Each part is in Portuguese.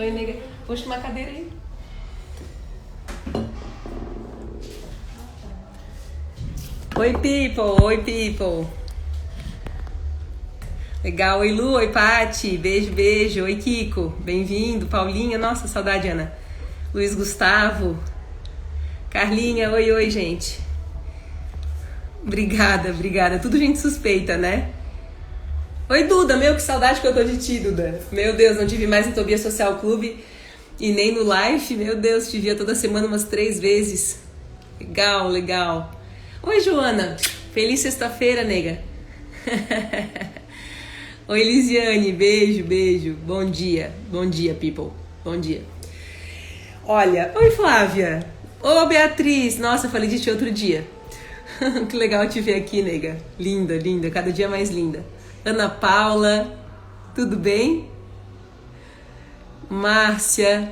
Oi, nega. Puxa uma cadeira aí. Oi, people. Oi, people. Legal. Oi, Lu. Oi, Pati. Beijo, beijo. Oi, Kiko. Bem-vindo. Paulinha. Nossa, saudade, Ana. Luiz Gustavo. Carlinha. Oi, oi, gente. Obrigada, obrigada. Tudo gente suspeita, né? Oi, Duda. Meu, que saudade que eu tô de ti, Duda. Meu Deus, não tive mais no Tobias Social Clube e nem no Life. Meu Deus, te via toda semana umas 3 vezes. Legal, legal. Oi, Joana. Feliz sexta-feira, nega. Oi, Lisiane. Beijo, beijo. Bom dia, people. Bom dia. Olha, oi, Flávia. Ô, Beatriz. Nossa, eu falei de ti outro dia. Que legal te ver aqui, nega. Linda, linda. Cada dia mais linda. Ana Paula. Tudo bem? Márcia.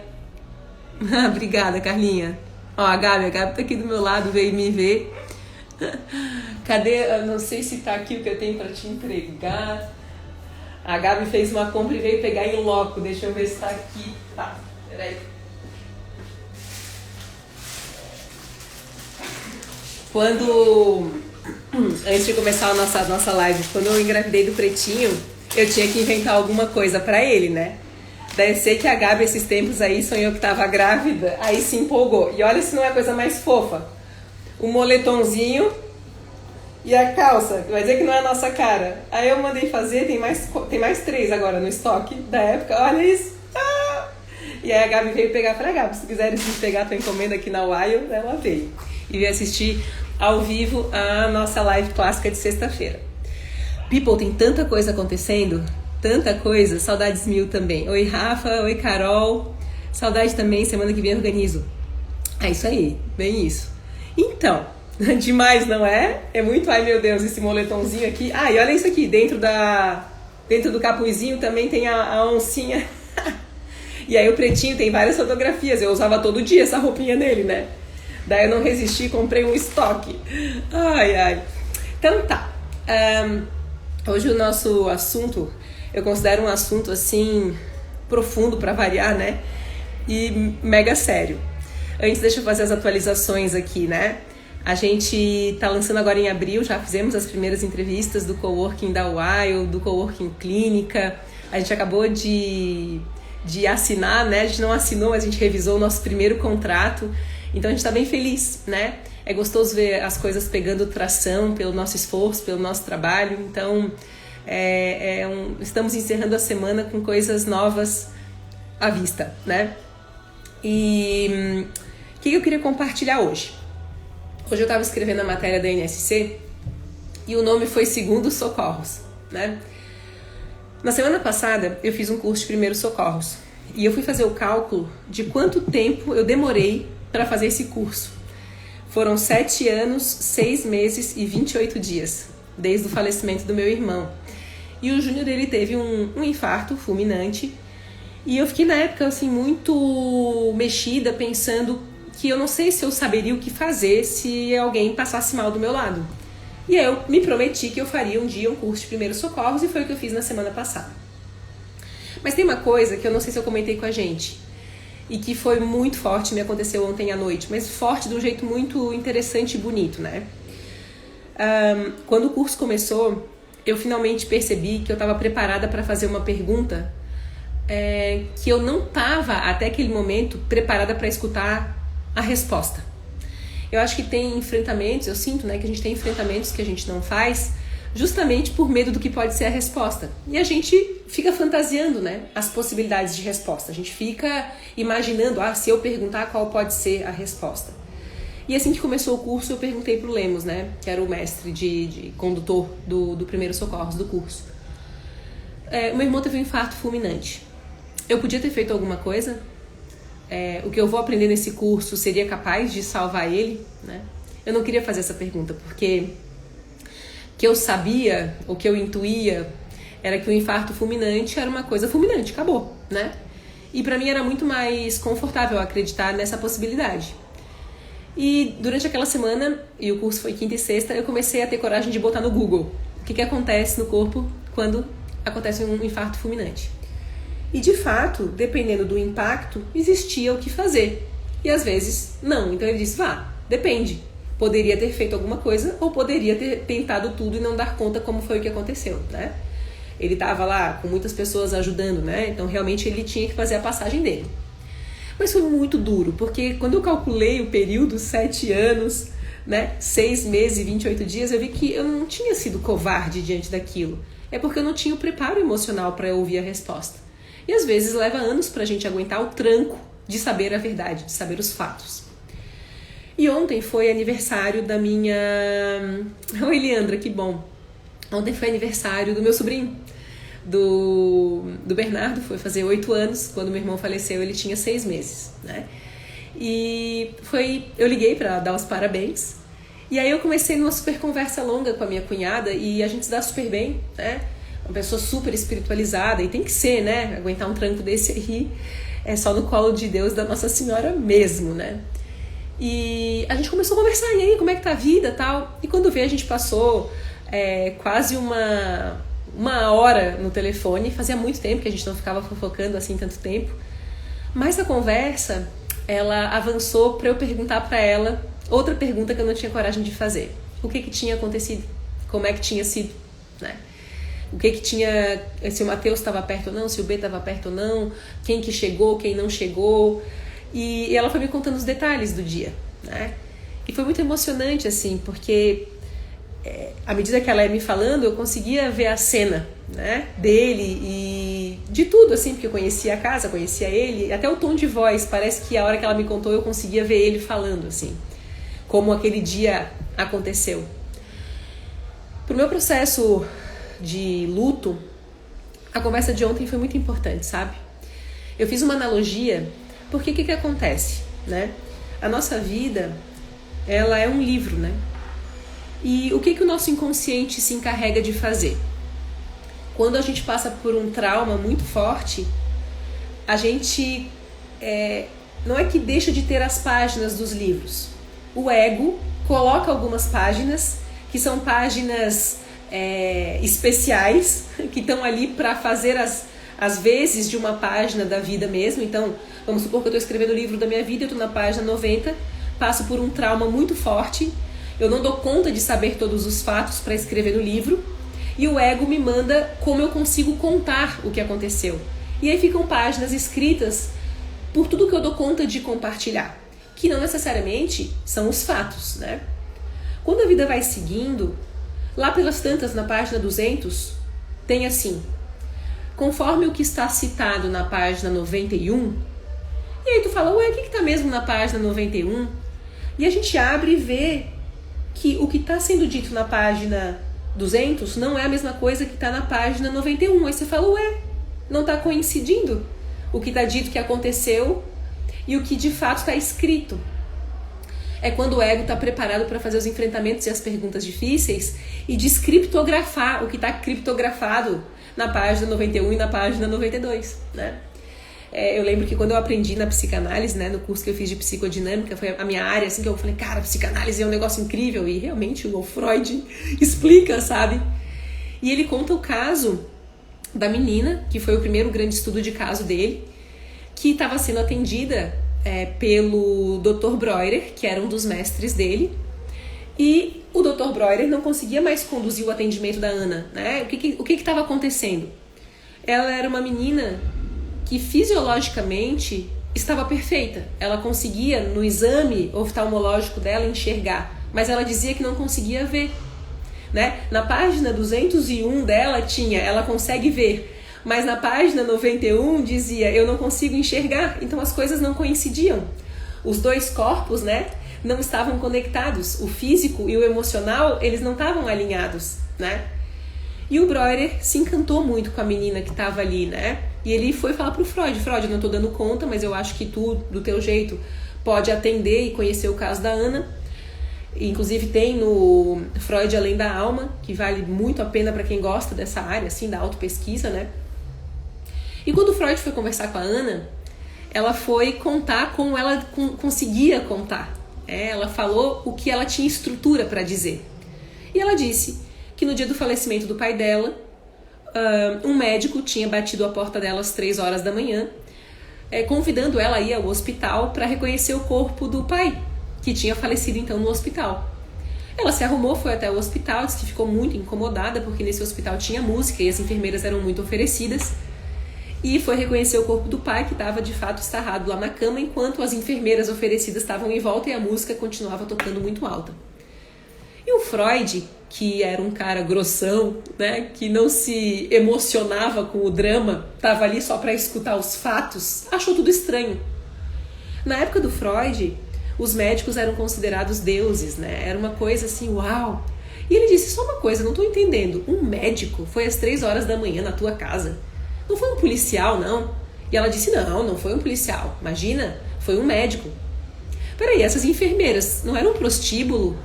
Obrigada, Carlinha. Ó, a Gabi tá aqui do meu lado, veio me ver. Cadê? Eu não sei se tá aqui o que eu tenho pra te entregar. A Gabi fez uma compra e veio pegar em loco. Deixa eu ver se tá aqui. Tá, peraí. Antes de começar a nossa live, quando eu engravidei do Pretinho, eu tinha que inventar alguma coisa pra ele, né? Daí eu sei que a Gabi esses tempos aí sonhou que tava grávida, aí se empolgou. E olha se não é a coisa mais fofa. O moletomzinho e a calça, vai dizer que não é a nossa cara. Aí eu mandei fazer, tem mais 3 agora no estoque da época, olha isso. Ah! E aí a Gabi veio pegar, falei, Gabi, se tu quiseres pegar a tua encomenda aqui na Wild, ela veio. E veio assistir ao vivo a nossa live clássica de sexta-feira. People, tem tanta coisa acontecendo, tanta coisa, saudades mil também. Oi, Rafa, oi, Carol, saudade também, semana que vem eu organizo. É isso aí, bem isso. Então, demais, não é? É muito, ai meu Deus, esse moletomzinho aqui. Ah, e olha isso aqui, dentro do capuzinho também tem a oncinha. E aí o Pretinho tem várias fotografias, eu usava todo dia essa roupinha dele, né? Daí eu não resisti e comprei um estoque. Ai, ai. Então tá. Hoje o nosso assunto, eu considero um assunto assim, profundo pra variar, né? E mega sério. Antes, deixa eu fazer as atualizações aqui, né? A gente tá lançando agora em abril, já fizemos as primeiras entrevistas do Coworking da Wild, do Coworking Clínica. A gente acabou de assinar, né? A gente não assinou, mas a gente revisou o nosso primeiro contrato. Então a gente tá bem feliz, né? É gostoso ver as coisas pegando tração pelo nosso esforço, pelo nosso trabalho. Então, estamos encerrando a semana com coisas novas à vista, né? E o que eu queria compartilhar hoje? Hoje eu estava escrevendo a matéria da NSC e o nome foi Segundos Socorros, né? Na semana passada eu fiz um curso de primeiros socorros e eu fui fazer o cálculo de quanto tempo eu demorei para fazer esse curso. Foram 7 anos, 6 meses e 28 dias, desde o falecimento do meu irmão. E o Júnior, ele teve um infarto fulminante. E eu fiquei na época assim muito mexida, pensando que eu não sei se eu saberia o que fazer se alguém passasse mal do meu lado. E aí eu me prometi que eu faria um dia um curso de primeiros socorros e foi o que eu fiz na semana passada. Mas tem uma coisa que eu não sei se eu comentei com a gente e que foi muito forte, me aconteceu ontem à noite, mas forte de um jeito muito interessante e bonito, né? Quando o curso começou, eu finalmente percebi que eu estava preparada para fazer uma pergunta que eu não estava, até aquele momento, preparada para escutar a resposta. Eu acho que tem enfrentamentos, eu sinto, né, que a gente tem enfrentamentos que a gente não faz justamente por medo do que pode ser a resposta. E a gente fica fantasiando, né, as possibilidades de resposta. A gente fica imaginando, se eu perguntar qual pode ser a resposta. E assim que começou o curso, eu perguntei pro Lemos, né, que era o mestre de condutor do Primeiros Socorros do curso. Meu irmão teve um infarto fulminante. Eu podia ter feito alguma coisa? O que eu vou aprender nesse curso seria capaz de salvar ele, né? Eu não queria fazer essa pergunta, porque o que eu sabia, o que eu intuía, era que o infarto fulminante era uma coisa fulminante, acabou, né? E pra mim era muito mais confortável acreditar nessa possibilidade. E durante aquela semana, e o curso foi quinta e sexta, eu comecei a ter coragem de botar no Google o que acontece no corpo quando acontece um infarto fulminante. E de fato, dependendo do impacto, existia o que fazer. E às vezes não. Então ele disse, depende. Poderia ter feito alguma coisa ou poderia ter tentado tudo e não dar conta como foi o que aconteceu, né? Ele estava lá com muitas pessoas ajudando, né? Então realmente ele tinha que fazer a passagem dele. Mas foi muito duro, porque quando eu calculei o período, 7 anos, né, 6 meses e 28 dias, eu vi que eu não tinha sido covarde diante daquilo. É porque eu não tinha o preparo emocional para ouvir a resposta. E às vezes leva anos para a gente aguentar o tranco de saber a verdade, de saber os fatos. E ontem foi aniversário da minha... Oi, Leandra, que bom. Ontem foi aniversário do meu sobrinho, do Bernardo, foi fazer 8 anos. Quando meu irmão faleceu, ele tinha 6 meses, né? E eu liguei para dar os parabéns. E aí eu comecei numa super conversa longa com a minha cunhada e a gente se dá super bem, né? Uma pessoa super espiritualizada, e tem que ser, né? Aguentar um tranco desse aí é só no colo de Deus, da Nossa Senhora mesmo, né? E a gente começou a conversar, e aí, como é que tá a vida e tal? E quando veio, a gente passou quase uma hora no telefone. Fazia muito tempo que a gente não ficava fofocando assim tanto tempo. Mas a conversa, ela avançou para eu perguntar para ela outra pergunta que eu não tinha coragem de fazer. O que tinha acontecido? Como é que tinha sido, né? O que tinha... Se o Matheus estava perto ou não, se o B estava perto ou não, quem que chegou, quem não chegou. E ela foi me contando os detalhes do dia, né? E foi muito emocionante, assim, porque à medida que ela ia me falando, eu conseguia ver a cena, né, dele e de tudo, assim, porque eu conhecia a casa, conhecia ele, até o tom de voz, parece que a hora que ela me contou eu conseguia ver ele falando, assim, como aquele dia aconteceu. Pro meu processo de luto, a conversa de ontem foi muito importante, sabe? Eu fiz uma analogia, porque o que acontece, né? A nossa vida, ela é um livro, né? E o que o nosso inconsciente se encarrega de fazer? Quando a gente passa por um trauma muito forte, a gente não é que deixa de ter as páginas dos livros. O ego coloca algumas páginas, que são páginas especiais, que estão ali para fazer as vezes de uma página da vida mesmo. Então, vamos supor que eu estou escrevendo o livro da minha vida, eu estou na página 90, passo por um trauma muito forte, eu não dou conta de saber todos os fatos para escrever no livro, e o ego me manda como eu consigo contar o que aconteceu. E aí ficam páginas escritas por tudo que eu dou conta de compartilhar, que não necessariamente são os fatos, né? Quando a vida vai seguindo, lá pelas tantas, na página 200, tem assim: conforme o que está citado na página 91, e aí tu fala, ué, o que está mesmo na página 91? E a gente abre e vê que o que está sendo dito na página 200 não é a mesma coisa que está na página 91. Aí você fala, ué, não está coincidindo o que está dito que aconteceu e o que de fato está escrito. É quando o ego está preparado para fazer os enfrentamentos e as perguntas difíceis e descriptografar o que está criptografado na página 91 e na página 92, né? Eu lembro que quando eu aprendi na psicanálise, né, no curso que eu fiz de psicodinâmica, foi a minha área, assim, que eu falei, cara, psicanálise é um negócio incrível, e realmente o Freud explica, sabe? E ele conta o caso da menina, que foi o primeiro grande estudo de caso dele, que estava sendo atendida pelo Dr. Breuer, que era um dos mestres dele, e o Dr. Breuer não conseguia mais conduzir o atendimento da Ana, né? O que estava acontecendo? Ela era uma menina que fisiologicamente estava perfeita. Ela conseguia, no exame oftalmológico dela, enxergar, mas ela dizia que não conseguia ver, né? Na página 201 dela tinha, ela consegue ver, mas na página 91 dizia, eu não consigo enxergar. Então as coisas não coincidiam. Os dois corpos, né, não estavam conectados. O físico e o emocional, eles não estavam alinhados, né? E o Breuer se encantou muito com a menina que estava ali, né? E ele foi falar pro Freud, eu não tô dando conta, mas eu acho que tu, do teu jeito, pode atender e conhecer o caso da Ana. Inclusive tem no Freud Além da Alma, que vale muito a pena para quem gosta dessa área, assim, da autopesquisa, né? E quando o Freud foi conversar com a Ana, ela foi contar como ela conseguia contar. Ela falou o que ela tinha estrutura para dizer. E ela disse que no dia do falecimento do pai dela, um médico tinha batido a porta dela às 3 horas da manhã, convidando ela a ir ao hospital para reconhecer o corpo do pai, que tinha falecido então no hospital. Ela se arrumou, foi até o hospital, disse que ficou muito incomodada porque nesse hospital tinha música e as enfermeiras eram muito oferecidas, e foi reconhecer o corpo do pai, que estava de fato estarrado lá na cama, enquanto as enfermeiras oferecidas estavam em volta e a música continuava tocando muito alta. E o Freud, que era um cara grossão, né, que não se emocionava com o drama, estava ali só para escutar os fatos, achou tudo estranho. Na época do Freud, os médicos eram considerados deuses, né? Era uma coisa assim, uau! E ele disse, só uma coisa, não estou entendendo, um médico foi às 3 horas da manhã na tua casa? Não foi um policial, não? E ela disse, não foi um policial, imagina, foi um médico. Peraí, essas enfermeiras não eram um prostíbulo?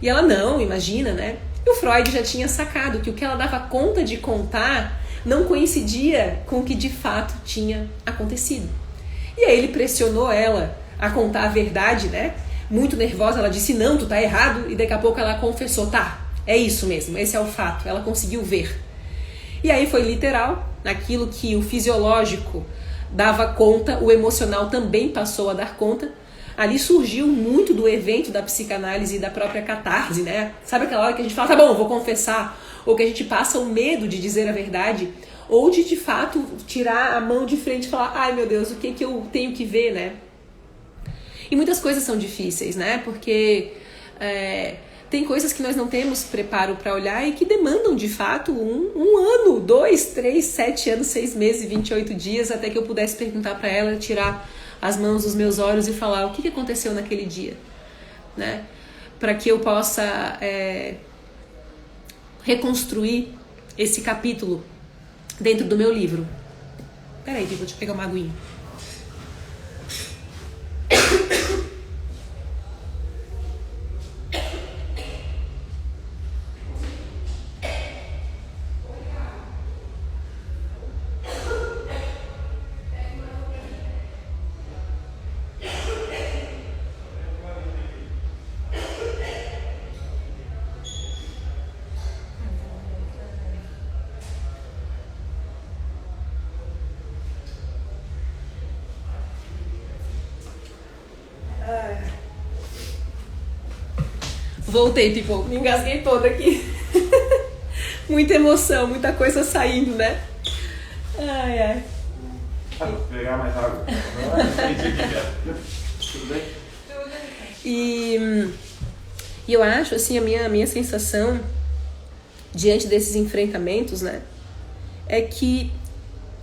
E ela, não, imagina, né? E o Freud já tinha sacado que o que ela dava conta de contar não coincidia com o que de fato tinha acontecido. E aí ele pressionou ela a contar a verdade, né? Muito nervosa, ela disse, não, tu tá errado. E daqui a pouco ela confessou, tá, é isso mesmo, esse é o fato. Ela conseguiu ver. E aí foi literal, naquilo que o fisiológico dava conta, o emocional também passou a dar conta. Ali surgiu muito do evento da psicanálise e da própria catarse, né? Sabe aquela hora que a gente fala, tá bom, vou confessar, ou que a gente passa o medo de dizer a verdade, ou de fato tirar a mão de frente e falar, ai meu Deus, o que eu tenho que ver, né? E muitas coisas são difíceis, né? Porque tem coisas que nós não temos preparo para olhar e que demandam, de fato, um ano, 2, 3, 7 anos, 6 meses, 28 dias, até que eu pudesse perguntar para ela, tirar as mãos dos meus olhos e falar o que aconteceu naquele dia, né? Para que eu possa reconstruir esse capítulo dentro do meu livro. Peraí, vou te pegar uma aguinha. Voltei, tipo, me engasguei toda aqui. Muita emoção, muita coisa saindo, né? Ai, ai. Vou pegar mais água. Tudo bem? E eu acho, assim, a minha sensação diante desses enfrentamentos, né, é que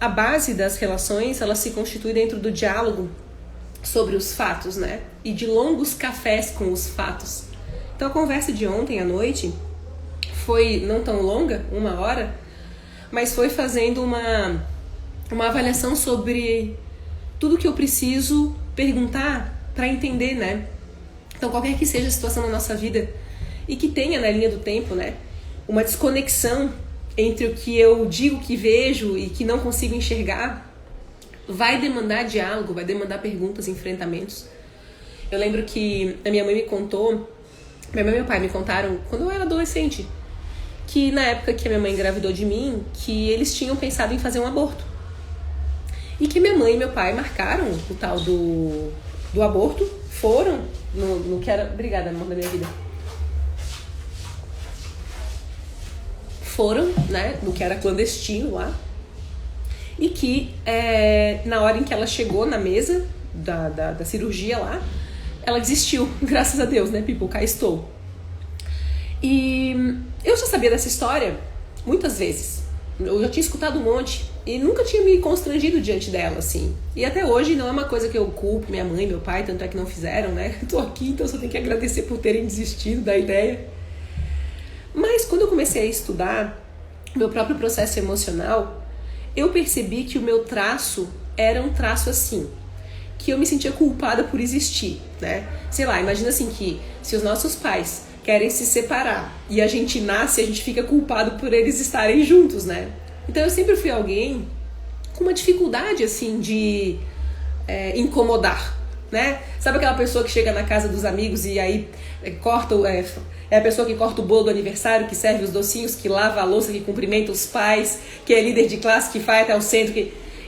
a base das relações, ela se constitui dentro do diálogo sobre os fatos, né? E de longos cafés com os fatos. Então a conversa de ontem à noite foi não tão longa, 1 hora, mas foi fazendo uma avaliação sobre tudo que eu preciso perguntar para entender, né? Então qualquer que seja a situação na nossa vida e que tenha na linha do tempo, né, uma desconexão entre o que eu digo que vejo e que não consigo enxergar, vai demandar diálogo, vai demandar perguntas, enfrentamentos. Eu lembro que a minha mãe me contou, minha mãe e meu pai me contaram, quando eu era adolescente, que na época que a minha mãe engravidou de mim, que eles tinham pensado em fazer um aborto. E que minha mãe e meu pai marcaram o tal do aborto, foram no que era... Obrigada, amor da minha vida. Foram, né, no que era clandestino lá. E que na hora em que ela chegou na mesa da cirurgia lá, ela desistiu, graças a Deus, né, people, cá estou. E eu já sabia dessa história muitas vezes. Eu já tinha escutado um monte e nunca tinha me constrangido diante dela, assim. E até hoje não é uma coisa que eu culpo minha mãe, meu pai, tanto é que não fizeram, né? Eu tô aqui, então só tenho que agradecer por terem desistido da ideia. Mas quando eu comecei a estudar meu próprio processo emocional, eu percebi que o meu traço era um traço assim, que eu me sentia culpada por existir, né? Sei lá, imagina assim que se os nossos pais querem se separar e a gente nasce, a gente fica culpado por eles estarem juntos, né? Então eu sempre fui alguém com uma dificuldade assim de incomodar, né? Sabe aquela pessoa que chega na casa dos amigos e aí é a pessoa que corta o bolo do aniversário, que serve os docinhos, que lava a louça, que cumprimenta os pais, que é líder de classe, que vai até o centro.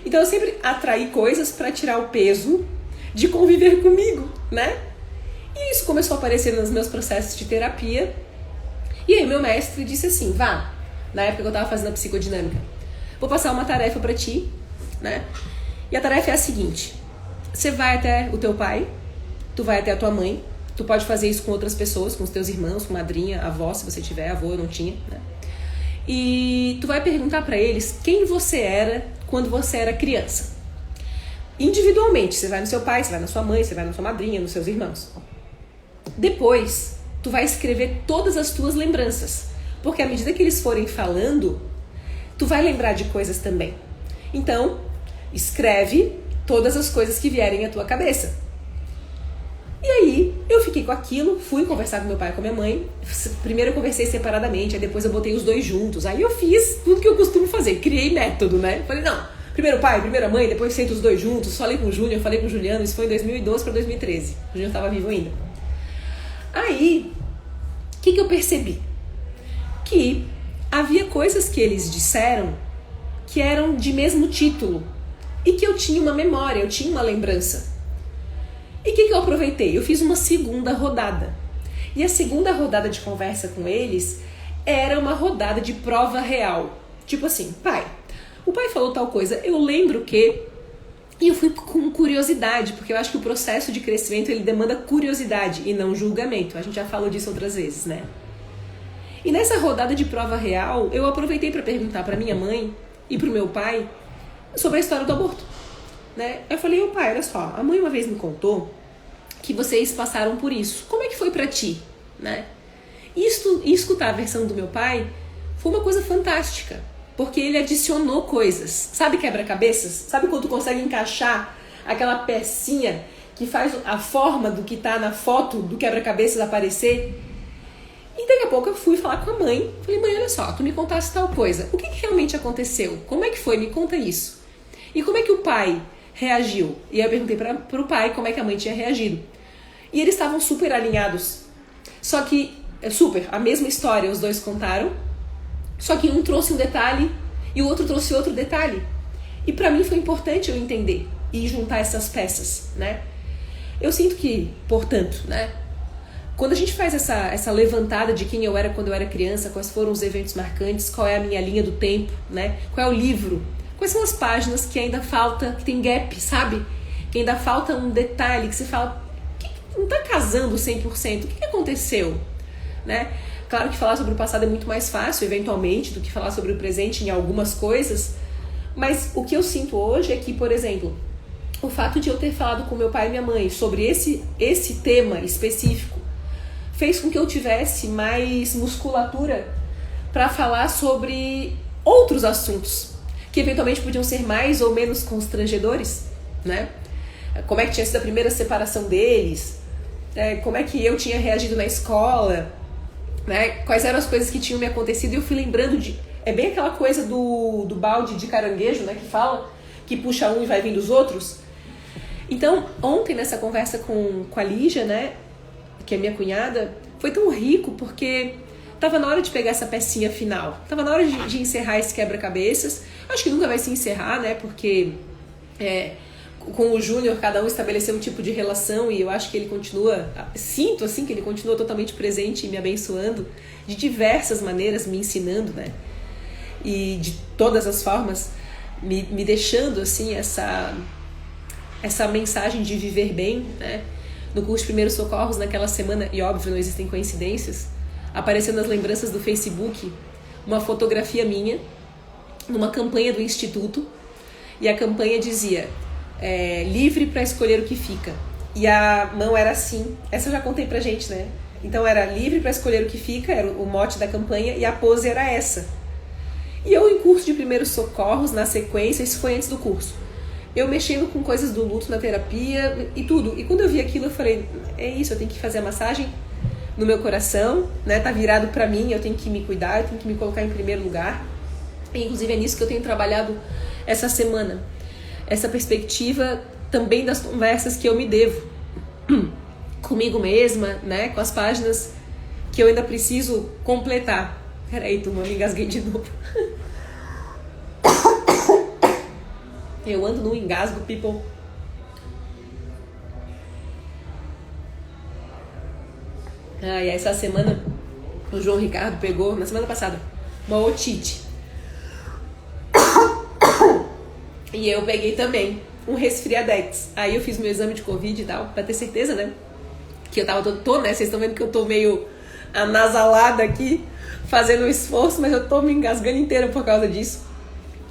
Então eu sempre atraí coisas para tirar o peso de conviver comigo, né? E isso começou a aparecer nos meus processos de terapia. E aí meu mestre disse assim, vá, na época que eu estava fazendo a psicodinâmica, vou passar uma tarefa para ti, né? E a tarefa é a seguinte, você vai até o teu pai, tu vai até a tua mãe, tu pode fazer isso com outras pessoas, com os teus irmãos, com madrinha, avó, se você tiver, avô, eu não tinha, né? E tu vai perguntar para eles quem você era quando você era criança. Individualmente, você vai no seu pai, você vai na sua mãe, você vai na sua madrinha, nos seus irmãos. Depois, tu vai escrever todas as tuas lembranças, porque à medida que eles forem falando, tu vai lembrar de coisas também. Então, escreve todas as coisas que vierem à tua cabeça. E aí, eu fiquei com aquilo, fui conversar com meu pai e com minha mãe. Primeiro eu conversei separadamente, aí depois eu botei os dois juntos. Aí eu fiz tudo que eu costumo fazer, criei método, né? Falei, não, primeiro o pai, primeiro a mãe, depois sento os dois juntos. Falei com o Júnior, falei com o Juliano, isso foi em 2012 para 2013. O Júnior estava vivo ainda. Aí, o que eu percebi? Que havia coisas que eles disseram que eram de mesmo título e que eu tinha uma memória, eu tinha uma lembrança. E o que eu aproveitei? Eu fiz uma segunda rodada. E a segunda rodada de conversa com eles era uma rodada de prova real. Tipo assim, pai, o pai falou tal coisa, eu lembro que... E eu fui com curiosidade, porque eu acho que o processo de crescimento ele demanda curiosidade e não julgamento. A gente já falou disso outras vezes, né? E nessa rodada de prova real, eu aproveitei para perguntar para minha mãe e para o meu pai sobre a história do aborto, né? Eu falei, ô pai, olha só, a mãe uma vez me contou que vocês passaram por isso. Como é que foi pra ti, né? E escutar a versão do meu pai foi uma coisa fantástica, porque ele adicionou coisas. Sabe quebra-cabeças? Sabe quando tu consegue encaixar aquela pecinha que faz a forma do que tá na foto do quebra-cabeças aparecer? E daqui a pouco eu fui falar com a mãe. Falei, mãe, olha só, tu me contasse tal coisa. O que realmente aconteceu? Como é que foi? Me conta isso. E como é que o pai reagiu? E aí eu perguntei pro pai como é que a mãe tinha reagido. E eles estavam super alinhados. Só que, a mesma história os dois contaram. Só que um trouxe um detalhe e o outro trouxe outro detalhe. E pra mim foi importante eu entender e juntar essas peças, né? Eu sinto que, portanto, né? Quando a gente faz essa levantada de quem eu era quando eu era criança, quais foram os eventos marcantes, qual é a minha linha do tempo, né? Qual é o livro? Quais são as páginas que ainda falta, que tem gap, sabe? Que ainda falta um detalhe, que você fala, que não tá casando 100%, o que aconteceu? Né? Claro que falar sobre o passado é muito mais fácil, eventualmente, do que falar sobre o presente em algumas coisas, mas o que eu sinto hoje é que, por exemplo, o fato de eu ter falado com meu pai e minha mãe sobre esse tema específico fez com que eu tivesse mais musculatura para falar sobre outros assuntos, que eventualmente podiam ser mais ou menos constrangedores, né? Como é que tinha sido a primeira separação deles, como é que eu tinha reagido na escola, né? Quais eram as coisas que tinham me acontecido, e eu fui lembrando de... É bem aquela coisa do balde de caranguejo, né? Que fala, que puxa um e vai vindo os outros. Então, ontem nessa conversa com a Lígia, né? Que é minha cunhada, foi tão rico porque tava na hora de pegar essa pecinha final. Tava na hora de encerrar esse quebra-cabeças. Acho que nunca vai se encerrar, né? Porque com o Júnior cada um estabeleceu um tipo de relação e eu acho que ele continua... Sinto, assim, que ele continua totalmente presente e me abençoando de diversas maneiras, me ensinando, né? E de todas as formas, me deixando, assim, essa mensagem de viver bem, né? No curso de Primeiros Socorros, naquela semana, e óbvio, não existem coincidências, apareceu nas lembranças do Facebook uma fotografia minha numa campanha do Instituto, e a campanha dizia livre para escolher o que fica. E a mão era assim, essa eu já contei pra gente, né? Então era livre para escolher o que fica, era o mote da campanha, e a pose era essa. E eu, em curso de Primeiros Socorros, na sequência, isso foi antes do curso, eu mexendo com coisas do luto na terapia e tudo. E quando eu vi aquilo, eu falei, é isso, eu tenho que fazer a massagem no meu coração, né? Tá virado pra mim, eu tenho que me cuidar, eu tenho que me colocar em primeiro lugar. E, inclusive, é nisso que eu tenho trabalhado essa semana. Essa perspectiva também das conversas que eu me devo, comigo mesma, né? Com as páginas que eu ainda preciso completar. Peraí, turma, eu me engasguei de novo. Eu ando no engasgo, people. E essa semana o João Ricardo pegou, na semana passada, uma otite. E eu peguei também um resfriadex. Aí eu fiz meu exame de Covid e tal, pra ter certeza, né? Que eu tô, né? Vocês estão vendo que eu tô meio anasalada aqui, fazendo um esforço, mas eu tô me engasgando inteira por causa disso.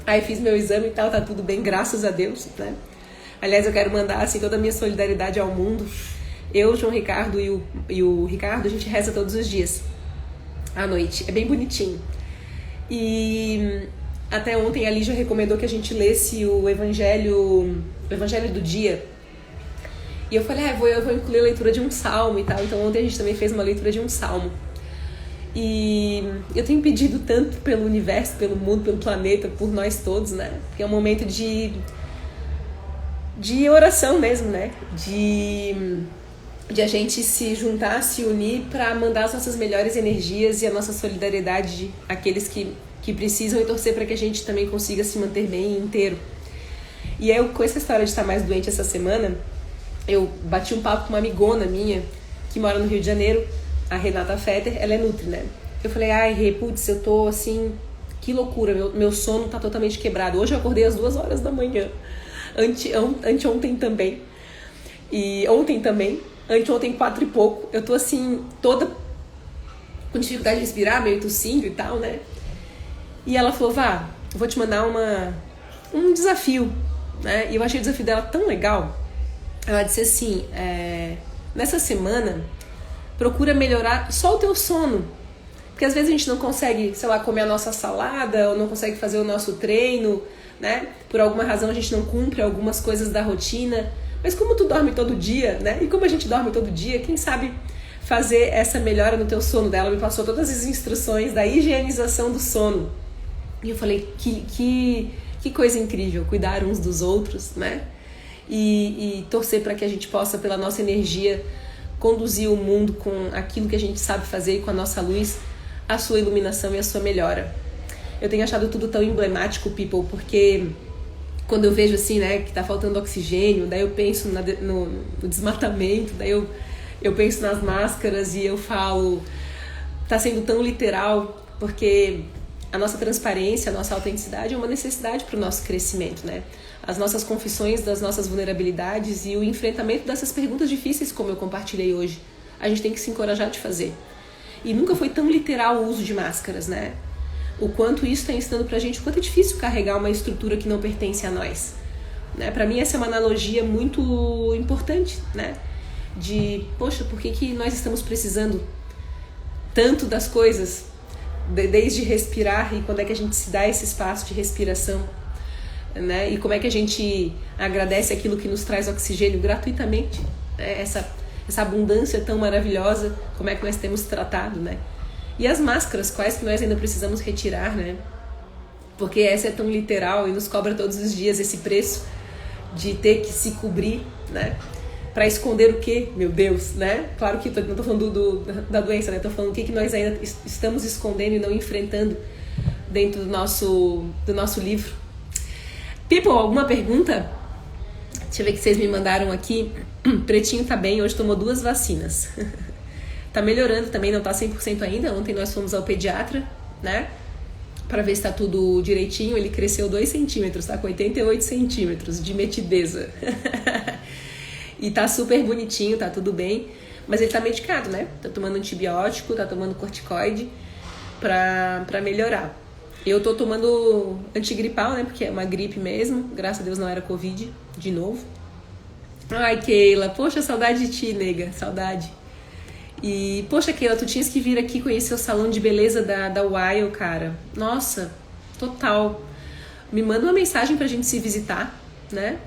Aí fiz meu exame e tal, tá tudo bem, graças a Deus, né? Aliás, eu quero mandar, assim, toda a minha solidariedade ao mundo. Eu, João Ricardo e o Ricardo, a gente reza todos os dias, à noite. É bem bonitinho. E até ontem a Lígia recomendou que a gente lesse o Evangelho do dia. E eu falei, eu vou incluir a leitura de um salmo e tal. Então ontem a gente também fez uma leitura de um salmo. E eu tenho pedido tanto pelo universo, pelo mundo, pelo planeta, por nós todos, né? Porque é um momento de oração mesmo, né? De a gente se juntar, se unir para mandar as nossas melhores energias e a nossa solidariedade àqueles que precisam e torcer para que a gente também consiga se manter bem inteiro. E eu, com essa história de estar mais doente essa semana, eu bati um papo com uma amigona minha que mora no Rio de Janeiro, a Renata Fetter, ela é nutri, né? Eu falei, Rê, putz, eu tô assim, que loucura, meu sono tá totalmente quebrado. Hoje eu acordei às 2 horas da manhã, anteontem também, e ontem também, anteontem 4 e pouco. Eu tô assim, toda com dificuldade de respirar, meio tossindo e tal, né? E ela falou, eu vou te mandar um desafio, né? E eu achei o desafio dela tão legal. Ela disse assim, nessa semana, procura melhorar só o teu sono. Porque às vezes a gente não consegue, sei lá, comer a nossa salada, ou não consegue fazer o nosso treino, né? Por alguma razão a gente não cumpre algumas coisas da rotina. Mas como tu dorme todo dia, né? E como a gente dorme todo dia, quem sabe fazer essa melhora no teu sono dela? Me passou todas as instruções da higienização do sono. E eu falei, que coisa incrível, cuidar uns dos outros, né? E torcer para que a gente possa, pela nossa energia, conduzir o mundo com aquilo que a gente sabe fazer e com a nossa luz, a sua iluminação e a sua melhora. Eu tenho achado tudo tão emblemático, people, porque quando eu vejo assim, né, que tá faltando oxigênio, daí eu penso no desmatamento, daí eu penso nas máscaras e eu falo, tá sendo tão literal, porque a nossa transparência, a nossa autenticidade é uma necessidade para o nosso crescimento, né? As nossas confissões das nossas vulnerabilidades e o enfrentamento dessas perguntas difíceis, como eu compartilhei hoje, a gente tem que se encorajar de fazer. E nunca foi tão literal o uso de máscaras, né? O quanto isso está ensinando pra gente, o quanto é difícil carregar uma estrutura que não pertence a nós, né? Pra mim essa é uma analogia muito importante, né? De, poxa, por que nós estamos precisando tanto das coisas, desde respirar, e quando é que a gente se dá esse espaço de respiração, né? E como é que a gente agradece aquilo que nos traz oxigênio gratuitamente, né? Essa abundância tão maravilhosa, como é que nós temos tratado, né? E as máscaras, quais que nós ainda precisamos retirar, né? Porque essa é tão literal e nos cobra todos os dias esse preço de ter que se cobrir, né? Para esconder o quê? Meu Deus, né? Claro que não tô falando da doença, né? Tô falando o que nós ainda estamos escondendo e não enfrentando dentro do nosso livro. People, alguma pergunta? Deixa eu ver que vocês me mandaram aqui. Pretinho tá bem, hoje tomou 2 vacinas. Tá melhorando também, não tá 100% ainda. Ontem nós fomos ao pediatra, né? Para ver se tá tudo direitinho. Ele cresceu 2 centímetros, tá com 88 centímetros de metideza. E tá super bonitinho, tá tudo bem. Mas ele tá medicado, né? Tá tomando antibiótico, tá tomando corticoide pra melhorar. Eu tô tomando antigripal, né? Porque é uma gripe mesmo. Graças a Deus não era Covid, de novo. Ai, Keila, poxa, saudade de ti, nega. Saudade. E, poxa, Keila, tu tinhas que vir aqui conhecer o salão de beleza da Weil, cara. Nossa, total. Me manda uma mensagem pra gente se visitar, né?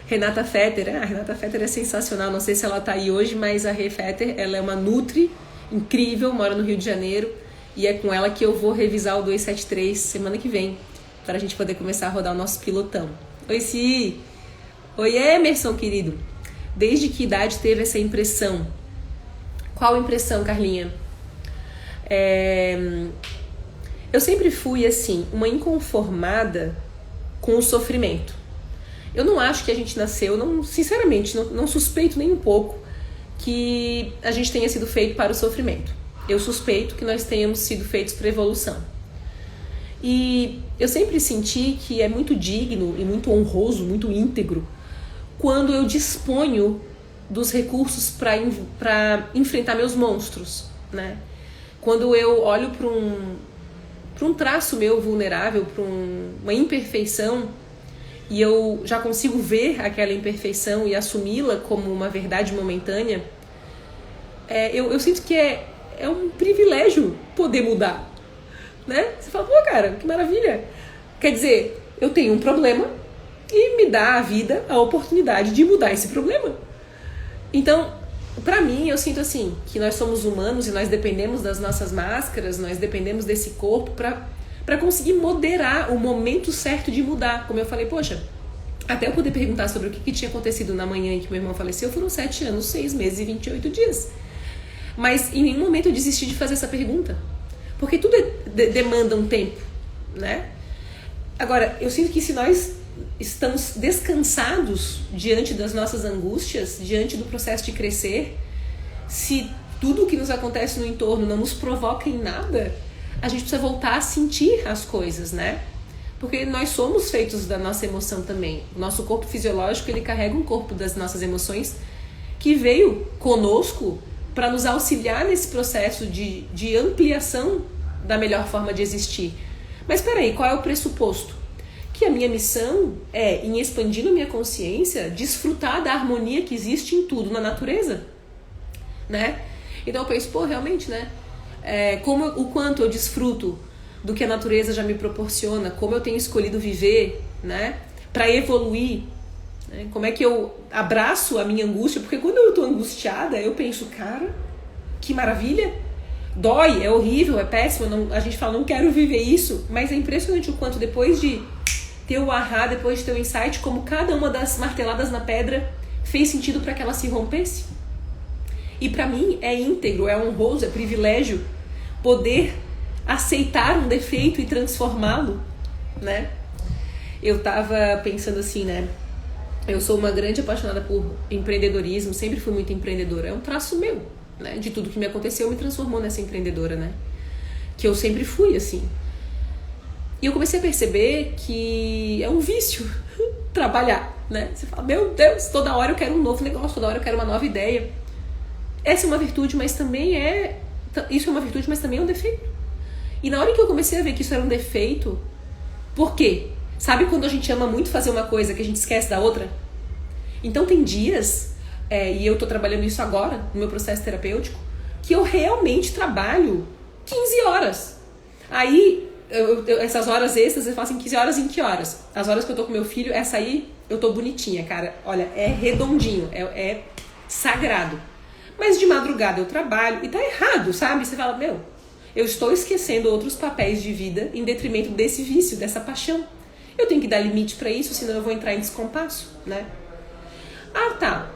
Renata Fetter, a Renata Fetter é sensacional. Não sei se ela tá aí hoje, mas a Rê Fetter, ela é uma nutri incrível, mora no Rio de Janeiro. E é com ela que eu vou revisar o 273 semana que vem, pra gente poder começar a rodar o nosso pilotão. Oi, Si! Oi, Emerson, querido! Desde que idade teve essa impressão Qual impressão, Carlinha? Eu sempre fui, assim, uma inconformada com o sofrimento. Eu não acho que a gente nasceu, sinceramente, não suspeito nem um pouco que a gente tenha sido feito para o sofrimento. Eu suspeito que nós tenhamos sido feitos para a evolução. E eu sempre senti que é muito digno e muito honroso, muito íntegro, quando eu disponho dos recursos para enfrentar meus monstros, né? Quando eu olho para um traço meu vulnerável, para uma imperfeição, e eu já consigo ver aquela imperfeição e assumi-la como uma verdade momentânea, eu sinto que é um privilégio poder mudar, né? Você fala, pô, cara, que maravilha. Quer dizer, eu tenho um problema e me dá a vida a oportunidade de mudar esse problema. Então, pra mim, eu sinto assim, que nós somos humanos e nós dependemos das nossas máscaras, nós dependemos desse corpo pra conseguir moderar o momento certo de mudar. Como eu falei, poxa, até eu poder perguntar sobre o que tinha acontecido na manhã em que meu irmão faleceu, foram 7 anos, 6 meses e 28 dias. Mas em nenhum momento eu desisti de fazer essa pergunta. Porque tudo demanda um tempo, né? Agora, eu sinto que se nós estamos descansados diante das nossas angústias, diante do processo de crescer, se tudo o que nos acontece no entorno não nos provoca em nada, a gente precisa voltar a sentir as coisas, né? Porque nós somos feitos da nossa emoção também. O nosso corpo fisiológico, ele carrega um corpo das nossas emoções que veio conosco para nos auxiliar nesse processo de ampliação da melhor forma de existir. Mas peraí, qual é o pressuposto? Que a minha missão é, em expandindo a minha consciência, desfrutar da harmonia que existe em tudo na natureza, né? Então eu penso, pô, realmente, né? O quanto eu desfruto do que a natureza já me proporciona, como eu tenho escolhido viver, né? Para evoluir, né? Como é que eu abraço a minha angústia, porque quando eu tô angustiada, eu penso, cara, que maravilha, dói, é horrível, é péssimo, a gente fala, não quero viver isso, mas é impressionante o quanto depois de ter o ahá, depois de ter o insight, como cada uma das marteladas na pedra fez sentido para que ela se rompesse. E para mim é íntegro, é honroso, é privilégio poder aceitar um defeito e transformá-lo, né? Eu tava pensando assim, né? Eu sou uma grande apaixonada por empreendedorismo, sempre fui muito empreendedora, é um traço meu, né? De tudo que me aconteceu me transformou nessa empreendedora, né? Que eu sempre fui, assim. E eu comecei a perceber que é um vício trabalhar, né? Você fala, meu Deus, toda hora eu quero um novo negócio, toda hora eu quero uma nova ideia. Essa é uma virtude, mas também isso é uma virtude, mas também é um defeito. E na hora que eu comecei a ver que isso era um defeito, por quê? Sabe quando a gente ama muito fazer uma coisa que a gente esquece da outra? Então tem dias, e eu tô trabalhando isso agora, no meu processo terapêutico, que eu realmente trabalho 15 horas. Aí, essas horas extras, eu faço em 15 horas em que horas? As horas que eu tô com meu filho, essa aí eu tô bonitinha, cara. Olha, é redondinho, é sagrado. Mas de madrugada eu trabalho, e tá errado, sabe? Você fala, meu, eu estou esquecendo outros papéis de vida em detrimento desse vício, dessa paixão. Eu tenho que dar limite pra isso, senão eu vou entrar em descompasso, né? Ah, tá.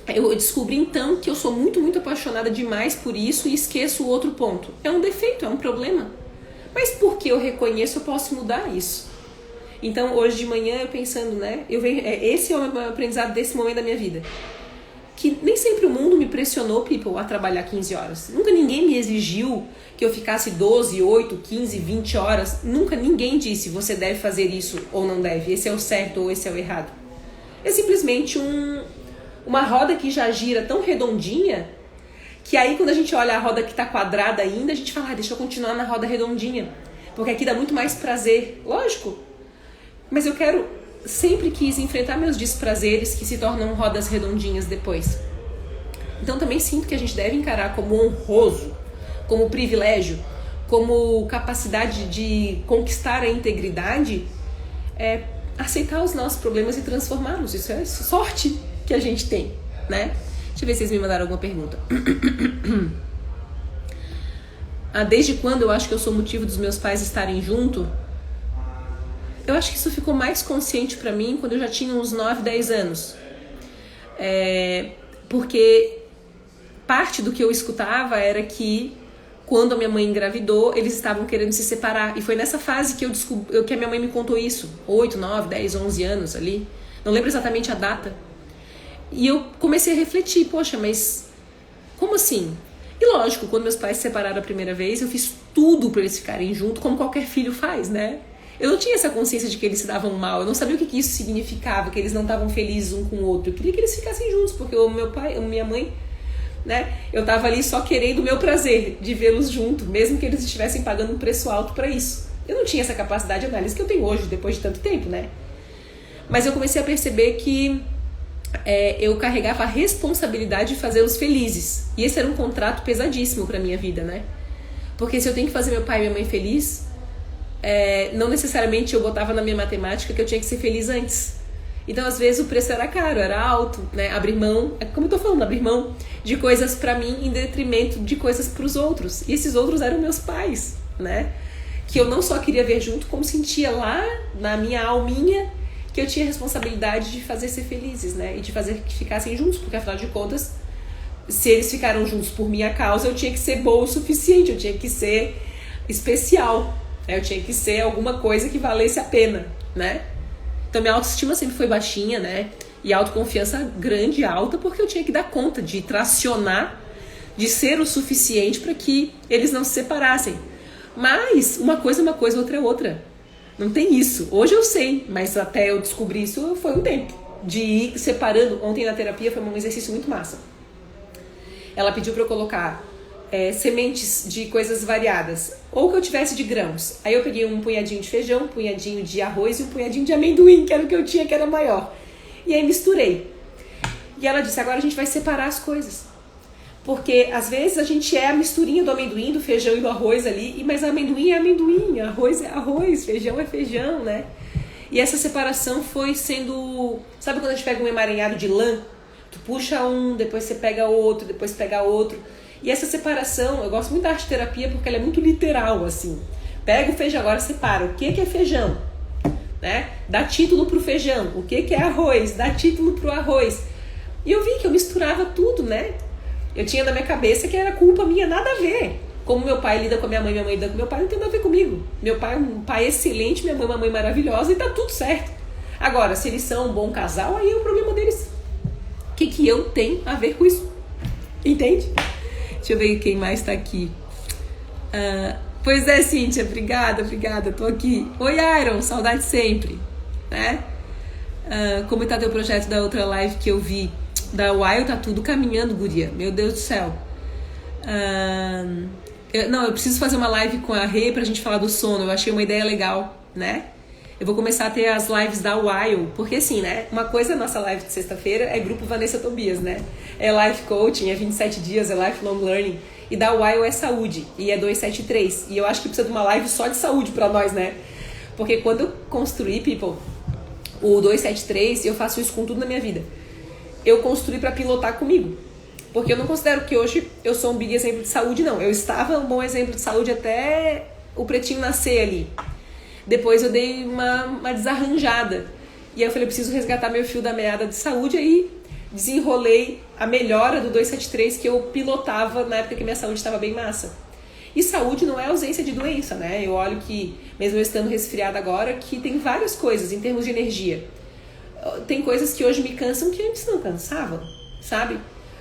Eu descobri então que eu sou muito, muito apaixonada demais por isso e esqueço o outro ponto. É um defeito, é um problema. Mas porque eu reconheço, eu posso mudar isso. Então, hoje de manhã, eu pensando, né? Esse é o meu aprendizado desse momento da minha vida. Que nem sempre o mundo me pressionou, people, a trabalhar 15 horas. Nunca ninguém me exigiu que eu ficasse 12, 8, 15, 20 horas. Nunca ninguém disse, você deve fazer isso ou não deve. Esse é o certo ou esse é o errado. É simplesmente uma roda que já gira tão redondinha, que aí quando a gente olha a roda que tá quadrada ainda, a gente fala, deixa eu continuar na roda redondinha. Porque aqui dá muito mais prazer. Lógico. Mas eu sempre quis enfrentar meus desprazeres que se tornam rodas redondinhas depois. Então também sinto que a gente deve encarar como honroso, como privilégio, como capacidade de conquistar a integridade, aceitar os nossos problemas e transformá-los. Isso é sorte que a gente tem, né? Deixa eu ver se vocês me mandaram alguma pergunta. Desde quando eu acho que eu sou motivo dos meus pais estarem juntos? Eu acho que isso ficou mais consciente pra mim quando eu já tinha uns 9, 10 anos. Porque parte do que eu escutava era que quando a minha mãe engravidou, eles estavam querendo se separar. E foi nessa fase que eu descobri, que a minha mãe me contou isso. 8, 9, 10, 11 anos ali. Não lembro exatamente a data. E eu comecei a refletir, poxa, mas como assim? E lógico, quando meus pais se separaram a primeira vez, eu fiz tudo para eles ficarem juntos, como qualquer filho faz, né? Eu não tinha essa consciência de que eles se davam mal. Eu não sabia o que isso significava, que eles não estavam felizes um com o outro. Eu queria que eles ficassem juntos, porque o meu pai, a minha mãe, né? Eu tava ali só querendo o meu prazer de vê-los juntos, mesmo que eles estivessem pagando um preço alto para isso. Eu não tinha essa capacidade de análise que eu tenho hoje, depois de tanto tempo, né? Mas eu comecei a perceber que eu carregava a responsabilidade de fazê-los felizes. E esse era um contrato pesadíssimo pra minha vida, né? Porque se eu tenho que fazer meu pai e minha mãe feliz, não necessariamente eu botava na minha matemática que eu tinha que ser feliz antes. Então, às vezes, o preço era caro, era alto, né? Abrir mão, como eu tô falando, abrir mão de coisas pra mim em detrimento de coisas pros outros. E esses outros eram meus pais, né? Que eu não só queria ver junto, como sentia lá na minha alminha que eu tinha responsabilidade de fazer ser felizes, né? E de fazer que ficassem juntos, porque afinal de contas, se eles ficaram juntos por minha causa, eu tinha que ser boa o suficiente, eu tinha que ser especial, né? Eu tinha que ser alguma coisa que valesse a pena, né? Então minha autoestima sempre foi baixinha, né? E a autoconfiança grande e alta, porque eu tinha que dar conta de tracionar, de ser o suficiente para que eles não se separassem. Mas uma coisa é uma coisa, outra é outra. Não tem isso. Hoje eu sei, mas até eu descobrir isso foi um tempo. De ir separando. Ontem na terapia foi um exercício muito massa. Ela pediu para eu colocar sementes de coisas variadas. Ou que eu tivesse de grãos. Aí eu peguei um punhadinho de feijão, um punhadinho de arroz e um punhadinho de amendoim, que era o que eu tinha, que era maior. E aí misturei. E ela disse, agora a gente vai separar as coisas. Porque às vezes a gente é a misturinha do amendoim, do feijão e do arroz ali, mas amendoim é amendoim, arroz é arroz, feijão é feijão, né? E essa separação foi sendo... Sabe quando a gente pega um emaranhado de lã? Tu puxa um, depois você pega outro, depois pega outro. E essa separação, eu gosto muito da arte terapia porque ela é muito literal, assim. Pega o feijão, agora separa. O que é feijão? Né? Dá título pro feijão. O que é arroz? Dá título pro arroz. E eu vi que eu misturava tudo, né? Eu tinha na minha cabeça que era culpa minha, nada a ver. Como meu pai lida com a minha mãe lida com meu pai, não tem nada a ver comigo. Meu pai é um pai excelente, minha mãe é uma mãe maravilhosa e tá tudo certo. Agora, se eles são um bom casal, aí é o problema deles. O que eu tenho a ver com isso? Entende? Deixa eu ver quem mais tá aqui. Pois é, Cíntia, obrigada, tô aqui. Oi, Iron, saudade sempre. Né? Como tá teu projeto da outra live que eu vi? Da Wild tá tudo caminhando, guria. Meu Deus do céu. Eu preciso fazer uma live com a Rê pra gente falar do sono. Eu achei uma ideia legal, né? Eu vou começar a ter as lives da Wild. Porque assim, né? Uma coisa é nossa live de sexta-feira é grupo Vanessa Tobias, né? É life coaching, é 27 dias, é lifelong learning. E da Wild é saúde. E é 273. E eu acho que precisa de uma live só de saúde pra nós, né? Porque quando eu construí, people, o 273, eu faço isso com tudo na minha vida. Eu construí para pilotar comigo. Porque eu não considero que hoje eu sou um big exemplo de saúde, não. Eu estava um bom exemplo de saúde até o pretinho nascer ali. Depois eu dei uma desarranjada. E aí eu falei, eu preciso resgatar meu fio da meada de saúde. Aí desenrolei a melhora do 273 que eu pilotava na época que minha saúde estava bem massa. E saúde não é ausência de doença, né? Eu olho que, mesmo eu estando resfriada agora, que tem várias coisas em termos de energia. Tem coisas que hoje me cansam que antes não cansavam, sabe?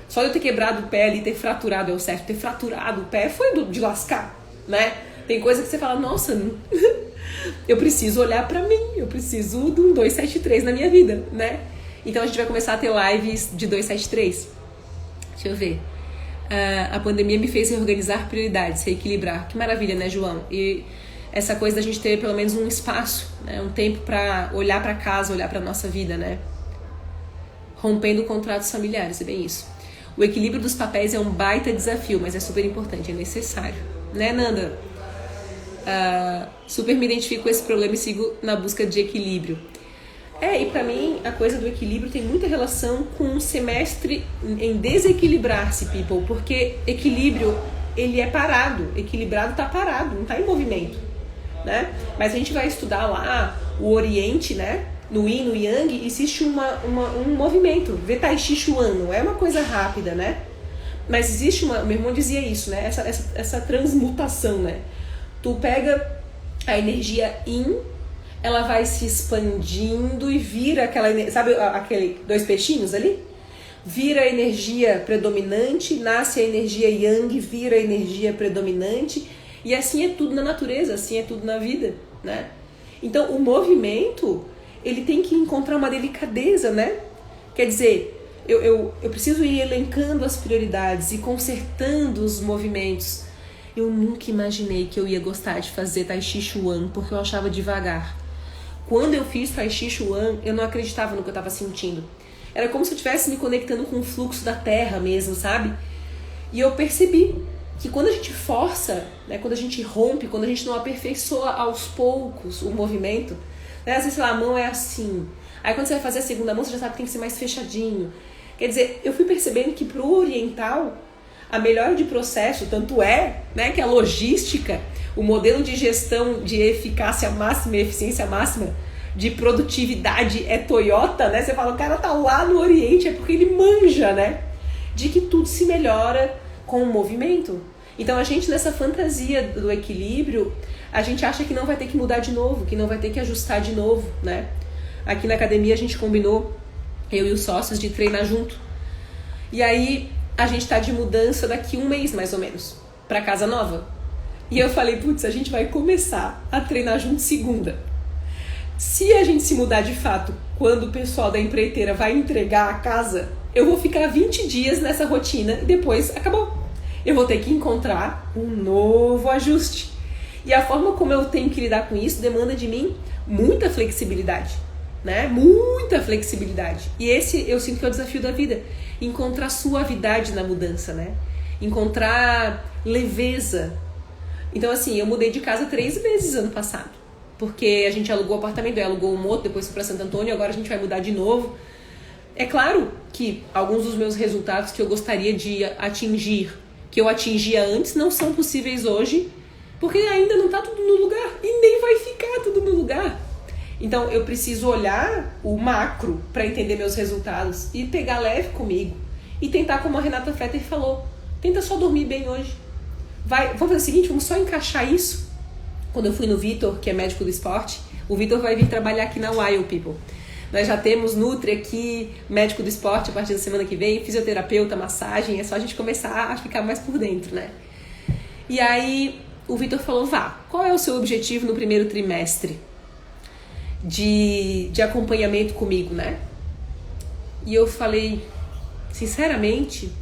Só eu ter quebrado o pé ali, ter fraturado, é o certo, ter fraturado o pé foi de lascar, né? Tem coisa que você fala, nossa, eu preciso olhar pra mim, eu preciso de um 273 na minha vida, né? Então a gente vai começar a ter lives de 273. Deixa eu ver. A pandemia me fez reorganizar prioridades, reequilibrar. Que maravilha, né, João? E essa coisa da gente ter pelo menos um espaço, né? Um tempo pra olhar pra casa, olhar pra nossa vida, né? Rompendo contratos familiares, é bem isso. O equilíbrio dos papéis é um baita desafio, mas é super importante, é necessário. Né, Nanda? Super me identifico com esse problema e sigo na busca de equilíbrio. E pra mim, a coisa do equilíbrio tem muita relação com um semestre em desequilibrar-se, people, porque equilíbrio, ele é parado, equilibrado tá parado, não tá em movimento, né? Mas a gente vai estudar lá o Oriente, né? No Yin, no Yang, existe um movimento, vê Tai Chi Chuan, não é uma coisa rápida, né? Mas existe meu irmão dizia isso, né? Essa transmutação, né? Tu pega a energia yin, ela vai se expandindo e vira aquela, sabe aquele 2 peixinhos ali? Vira a energia predominante, nasce a energia yang, vira a energia predominante, e assim é tudo na natureza, assim é tudo na vida, né? Então o movimento, ele tem que encontrar uma delicadeza, né? Quer dizer, eu preciso ir elencando as prioridades e consertando os movimentos. Eu nunca imaginei que eu ia gostar de fazer Tai Chi Chuan, porque eu achava devagar. Quando eu fiz Tai Chi Chuan, eu não acreditava no que eu estava sentindo. Era como se eu estivesse me conectando com o fluxo da terra mesmo, sabe? E eu percebi que quando a gente força, né, quando a gente rompe, quando a gente não aperfeiçoa aos poucos o movimento, né, às vezes a mão é assim. Aí quando você vai fazer a segunda mão, você já sabe que tem que ser mais fechadinho. Quer dizer, eu fui percebendo que pro oriental, a melhora de processo, tanto é, né, que a logística, o modelo de gestão de eficácia máxima e eficiência máxima, de produtividade é Toyota, né? Você fala, o cara tá lá no Oriente, é porque ele manja, né? De que tudo se melhora com o movimento. Então a gente nessa fantasia do equilíbrio, a gente acha que não vai ter que mudar de novo, que não vai ter que ajustar de novo, né? Aqui na academia a gente combinou, eu e os sócios, de treinar junto. E aí a gente tá de mudança daqui 1 mês, mais ou menos, pra casa nova. E eu falei, putz, a gente vai começar a treinar junto segunda. Se a gente se mudar de fato, quando o pessoal da empreiteira vai entregar a casa, eu vou ficar 20 dias nessa rotina e depois acabou. Eu vou ter que encontrar um novo ajuste. E a forma como eu tenho que lidar com isso demanda de mim muita flexibilidade, né? Muita flexibilidade. E esse eu sinto que é o desafio da vida. Encontrar suavidade na mudança, né? Encontrar leveza. Então assim, eu mudei de casa 3 vezes ano passado. Porque a gente alugou o apartamento, alugou um outro, depois foi para Santo Antônio, agora a gente vai mudar de novo. É claro que alguns dos meus resultados que eu gostaria de atingir, que eu atingia antes, não são possíveis hoje, porque ainda não está tudo no lugar e nem vai ficar tudo no lugar. Então eu preciso olhar o macro para entender meus resultados e pegar leve comigo e tentar, como a Renata Fetter falou, tenta só dormir bem hoje. Vamos fazer o seguinte, vamos só encaixar isso. Quando eu fui no Vitor, que é médico do esporte, o Vitor vai vir trabalhar aqui na Wild People. Nós já temos Nutri aqui, médico do esporte a partir da semana que vem, fisioterapeuta, massagem, é só a gente começar a ficar mais por dentro, né? E aí o Vitor falou, qual é o seu objetivo no primeiro trimestre de acompanhamento comigo, né? E eu falei, sinceramente,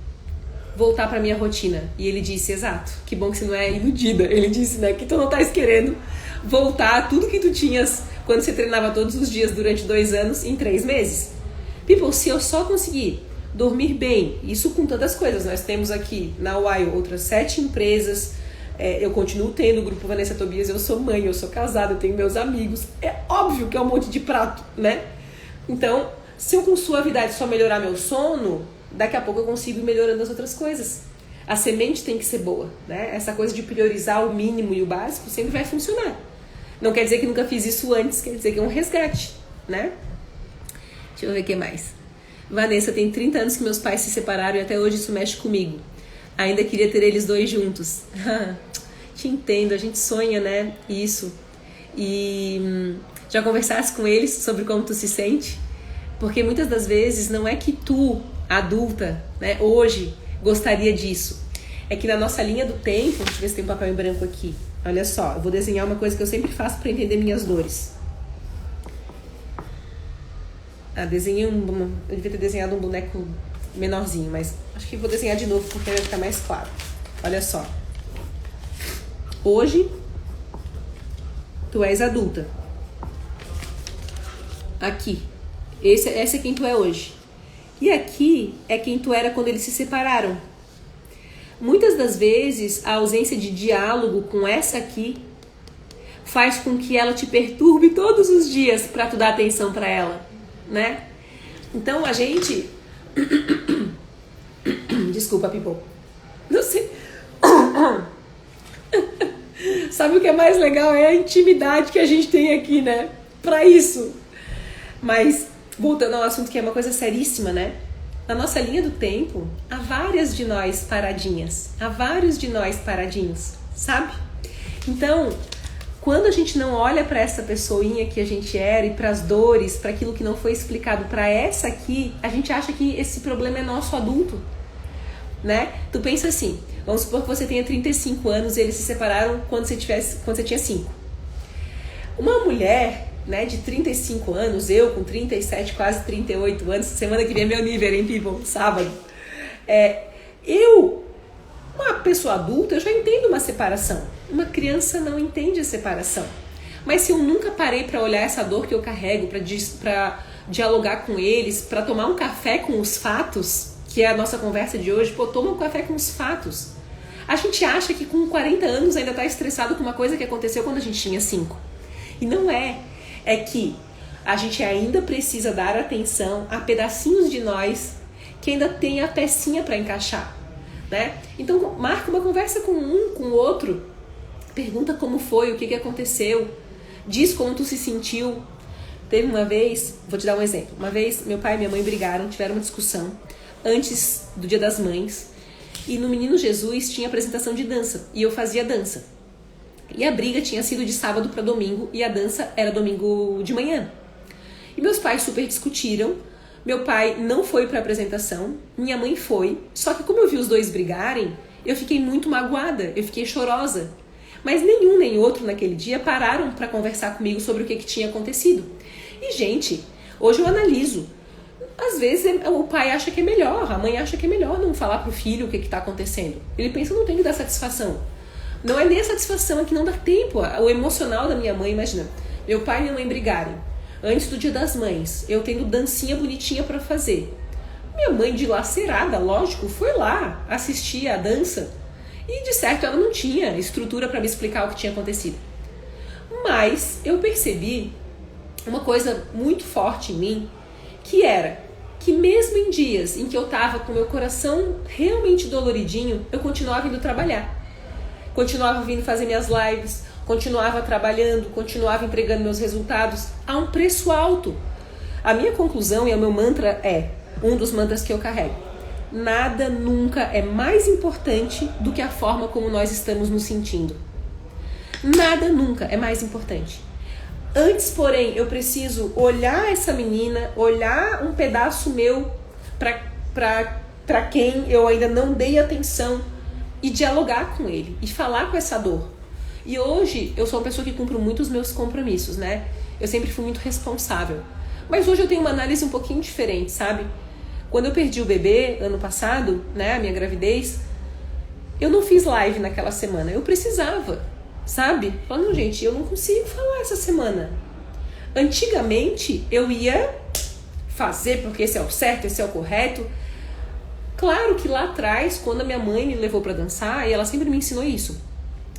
voltar pra minha rotina. E ele disse, exato, que bom que você não é iludida. Ele disse, né, que tu não estás querendo voltar a tudo que tu tinhas quando você treinava todos os dias durante 2 anos em 3 meses. People, se eu só conseguir dormir bem, isso com tantas coisas, nós temos aqui na Wild outras 7 empresas, eu continuo tendo o grupo Vanessa Tobias, eu sou mãe, eu sou casada, eu tenho meus amigos, é óbvio que é um monte de prato, né? Então, se eu com suavidade só melhorar meu sono, daqui a pouco eu consigo ir melhorando as outras coisas. A semente tem que ser boa, né? Essa coisa de priorizar o mínimo e o básico sempre vai funcionar. Não quer dizer que nunca fiz isso antes, quer dizer que é um resgate, né? Deixa eu ver o que mais. Vanessa, tem 30 anos que meus pais se separaram e até hoje isso mexe comigo. Ainda queria ter eles 2 juntos. Te entendo, a gente sonha, né? Isso. E já conversasse com eles sobre como tu se sente? Porque muitas das vezes não é que tu, adulta, né, hoje, gostaria disso. É que na nossa linha do tempo, deixa eu ver se tem um papel em branco aqui. Olha só, eu vou desenhar uma coisa que eu sempre faço para entender minhas dores. Desenhei eu devia ter desenhado um boneco menorzinho, mas acho que vou desenhar de novo porque vai ficar mais claro. Olha só. Hoje, tu és adulta. Aqui. Essa é quem tu é hoje. E aqui é quem tu era quando eles se separaram. Muitas das vezes, a ausência de diálogo com essa aqui faz com que ela te perturbe todos os dias para tu dar atenção para ela, né? Então, a gente... Desculpa, Pipo. Não sei... Sabe o que é mais legal? É a intimidade que a gente tem aqui, né? Pra isso. Mas, voltando ao assunto que é uma coisa seríssima, né? na nossa linha do tempo, há várias de nós paradinhas, há vários de nós paradinhos, sabe? Então, quando a gente não olha para essa pessoinha que a gente era e para as dores, para aquilo que não foi explicado para essa aqui, a gente acha que esse problema é nosso adulto, né? Tu pensa assim, vamos supor que você tenha 35 anos e eles se separaram quando você tinha 5. Uma mulher, né, de 35 anos, eu com 37, quase 38 anos, semana que vem é meu nível, hein, people? Sábado. Uma pessoa adulta, eu já entendo uma separação. Uma criança não entende a separação. Mas se eu nunca parei para olhar essa dor que eu carrego, para dialogar com eles, para tomar um café com os fatos, que é a nossa conversa de hoje, toma um café com os fatos. A gente acha que com 40 anos ainda está estressado com uma coisa que aconteceu quando a gente tinha 5. E não é. É que a gente ainda precisa dar atenção a pedacinhos de nós que ainda tem a pecinha para encaixar, né? Então, marca uma conversa com o outro, pergunta como foi, o que aconteceu, diz como tu se sentiu. Teve uma vez, vou te dar um exemplo, uma vez meu pai e minha mãe brigaram, tiveram uma discussão antes do Dia das Mães, e no Menino Jesus tinha apresentação de dança, e eu fazia dança. E a briga tinha sido de sábado para domingo e a dança era domingo de manhã. E meus pais super discutiram. Meu pai não foi para a apresentação, minha mãe foi. Só que como eu vi os dois brigarem, eu fiquei muito magoada, eu fiquei chorosa. Mas nenhum nem outro naquele dia pararam para conversar comigo sobre o que tinha acontecido. E gente, hoje eu analiso. Às vezes o pai acha que é melhor, a mãe acha que é melhor não falar pro filho o que está acontecendo. Ele pensa, não tem que dar satisfação. Não é nem a satisfação, é que não dá tempo. O emocional da minha mãe, imagina, meu pai e minha mãe brigarem antes do Dia das Mães, eu tendo dancinha bonitinha pra fazer. Minha mãe, dilacerada, lógico, foi lá assistir a dança e de certo ela não tinha estrutura pra me explicar o que tinha acontecido. Mas eu percebi uma coisa muito forte em mim, que era que mesmo em dias em que eu tava com meu coração realmente doloridinho, eu continuava indo trabalhar. Continuava vindo fazer minhas lives, continuava trabalhando, continuava entregando meus resultados a um preço alto. A minha conclusão e o meu mantra é, um dos mantras que eu carrego, nada nunca é mais importante do que a forma como nós estamos nos sentindo. Nada nunca é mais importante. Antes, porém, eu preciso olhar essa menina, olhar um pedaço meu para quem eu ainda não dei atenção, e dialogar com ele, e falar com essa dor. E hoje eu sou uma pessoa que cumpre muito os meus compromissos, né? Eu sempre fui muito responsável. Mas hoje eu tenho uma análise um pouquinho diferente, sabe? Quando eu perdi o bebê, ano passado, né, a minha gravidez, eu não fiz live naquela semana. Eu precisava, sabe? Falando, gente, eu não consigo falar essa semana. Antigamente, eu ia fazer porque esse é o certo, esse é o correto. Claro que lá atrás, quando a minha mãe me levou pra dançar, e ela sempre me ensinou isso.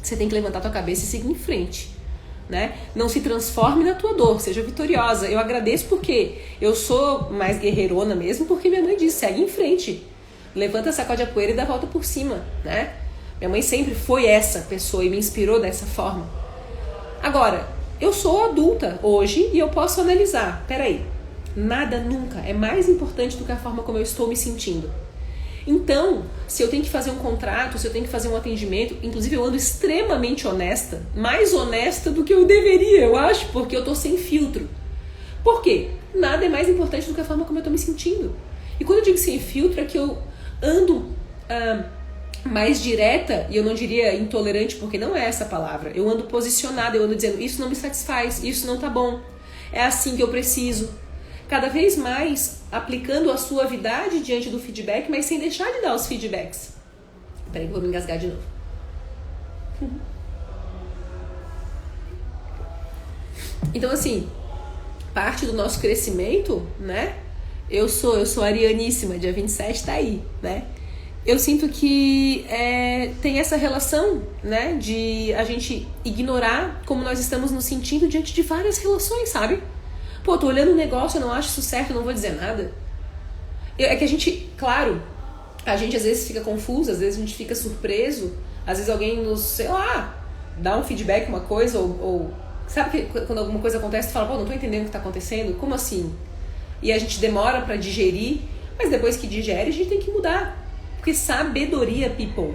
Você tem que levantar tua cabeça e seguir em frente, né? Não se transforme na tua dor, seja vitoriosa. Eu agradeço porque eu sou mais guerreirona mesmo, porque minha mãe disse, segue em frente. Levanta, sacode a poeira e dá a volta por cima, né? Minha mãe sempre foi essa pessoa e me inspirou dessa forma. Agora, eu sou adulta hoje e eu posso analisar. Peraí, nada nunca é mais importante do que a forma como eu estou me sentindo. Então, se eu tenho que fazer um contrato, se eu tenho que fazer um atendimento, inclusive eu ando extremamente honesta, mais honesta do que eu deveria, eu acho, porque eu tô sem filtro. Por quê? Nada é mais importante do que a forma como eu tô me sentindo. E quando eu digo sem filtro, é que eu ando mais direta, e eu não diria intolerante, porque não é essa a palavra. Eu ando posicionada, eu ando dizendo, isso não me satisfaz, isso não tá bom, é assim que eu preciso. Cada vez mais aplicando a suavidade diante do feedback, mas sem deixar de dar os feedbacks. Peraí que eu vou me engasgar de novo. Então, assim, parte do nosso crescimento, né? Eu sou arianíssima, dia 27 tá aí, né? Eu sinto que tem essa relação, né? De a gente ignorar como nós estamos nos sentindo diante de várias relações, sabe? Pô, tô olhando um negócio, eu não acho isso certo, eu não vou dizer nada. É que a gente, claro, a gente às vezes fica confuso, às vezes a gente fica surpreso, às vezes alguém nos, sei lá, dá um feedback, uma coisa, ou sabe que quando alguma coisa acontece, tu fala, pô, não tô entendendo o que tá acontecendo, como assim? E a gente demora pra digerir, Mas depois que digere, a gente tem que mudar. Porque sabedoria, people,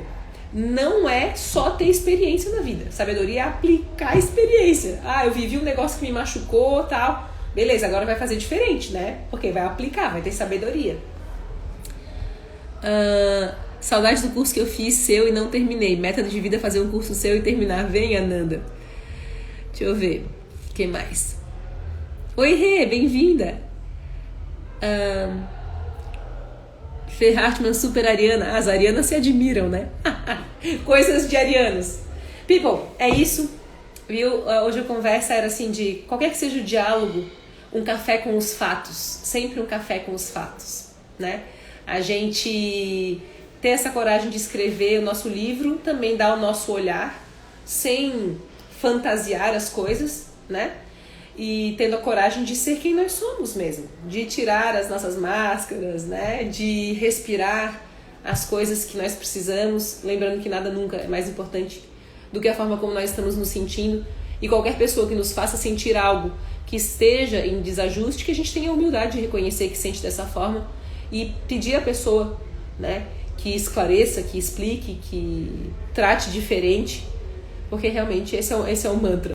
não é só ter experiência na vida. Sabedoria é aplicar a experiência. Ah, eu vivi um negócio que me machucou, tal. Beleza, agora vai fazer diferente, né? Porque vai aplicar, vai ter sabedoria. Saudade do curso que eu fiz seu e não terminei. Meta de vida é fazer um curso seu e terminar. Vem, Ananda. Deixa eu ver. O que mais? Oi, Rê, bem-vinda. Fer Hartmann, super ariana. As arianas se admiram, né? Coisas de arianos. People, é isso. Viu? Hoje a conversa era assim de qualquer que seja o diálogo, um café com os fatos. Sempre um café com os fatos, né? A gente ter essa coragem de escrever o nosso livro, também dar o nosso olhar, sem fantasiar as coisas, né? E tendo a coragem de ser quem nós somos mesmo, de tirar as nossas máscaras, né? De respirar as coisas que nós precisamos, lembrando que nada nunca é mais importante do que a forma como nós estamos nos sentindo, e qualquer pessoa que nos faça sentir algo que esteja em desajuste, que a gente tenha a humildade de reconhecer que sente dessa forma e pedir à pessoa, né, que esclareça, que explique, que trate diferente, porque realmente esse é o mantra.